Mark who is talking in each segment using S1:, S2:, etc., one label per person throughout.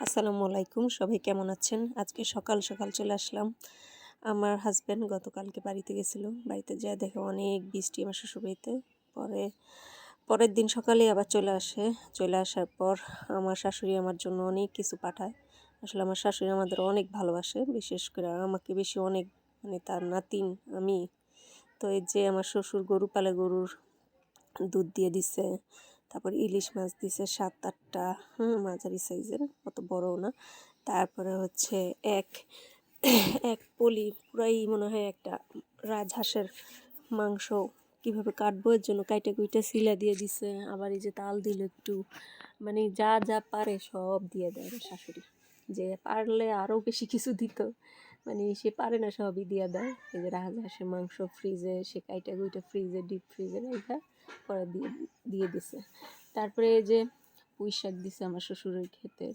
S1: আসসালামু আলাইকুম, সবাই কেমন আছেন? আজকে সকাল সকাল চলে আসলাম। আমার হাজব্যান্ড গতকালকে বাড়িতে গেছিল। বাড়িতে যেয়ে দেখে অনেক বৃষ্টি আমার শ্বশুরবাড়িতে। পরের দিন সকালে আবার চলে আসে। চলে আসার পর আমার শাশুড়ি আমার জন্য অনেক কিছু পাঠায়। আসলে আমার শাশুড়ি আমাদের অনেক ভালোবাসে, বিশেষ করে আমাকে বেশি অনেক, মানে তার নাতিন আমি। তো এই যে আমার শ্বশুর গরু পালে, গরুর দুধ দিয়ে দিছে, তারপর ইলিশ মাছ দিছে 7-8টা, মাঝারি সাইজের, অত বড়ও না। তারপরে হচ্ছে এক এক পলি পুরাই মনে হয় একটা রাজহাঁসের মাংস কীভাবে কাটবো এর জন্য কাইটা কুইটা সিলা দিয়ে দিছে। আবার এই যে তাল দিল একটু, মানে যা যা পারে সব দিয়ে দেয় আমার শাশুড়ি। যে পারলে আরও বেশি কিছু দিত, মানে সে পারে না, সবই দিয়ে দেয়। এই যে রাজহাঁসের মাংস ফ্রিজে, সে কাইটা কুইটা ফ্রিজে, ডিপ ফ্রিজে রাখা পরে দিয়ে দিছে। তারপরে এই যে পুঁই শাক দিছে আমার শ্বশুরের ক্ষেতে।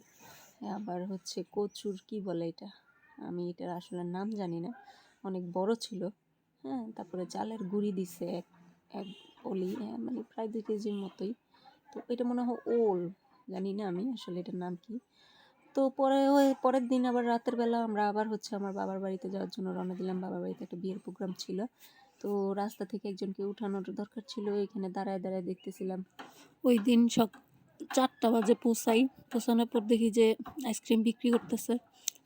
S1: আবার হচ্ছে কচুর কি বলে এটা, আমি এটার আসলে নাম জানি না, অনেক বড় ছিল। তারপরে চালের গুঁড়ি দিছে এক পলি, মানে প্রায় 2 কেজির মতোই। তো এটা মনে হয় ওল, জানি না আমি আসলে এটার নাম কি। তো পরের দিন আবার রাতের বেলা আমরা আবার হচ্ছে আমার বাবার বাড়িতে যাওয়ার জন্য রওনা দিলাম। বাবার বাড়িতে একটা বিয়ের প্রোগ্রাম ছিল, তো রাস্তা থেকে একজনকে উঠানোর দরকার ছিল, এখানে দাঁড়ায় দাঁড়ায় দেখতেছিলাম। ওই দিন 4টা বাজে পৌঁছানোর পর দেখি যে আইসক্রিম বিক্রি করতেছে।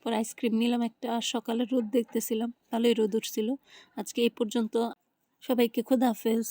S1: পরে আইসক্রিম নিলাম একটা। আর সকালে রোদ দেখতেছিলাম, ভালোই রোদ উঠছিল। আজকে এই পর্যন্ত, সবাইকে খোদা হাফেজ।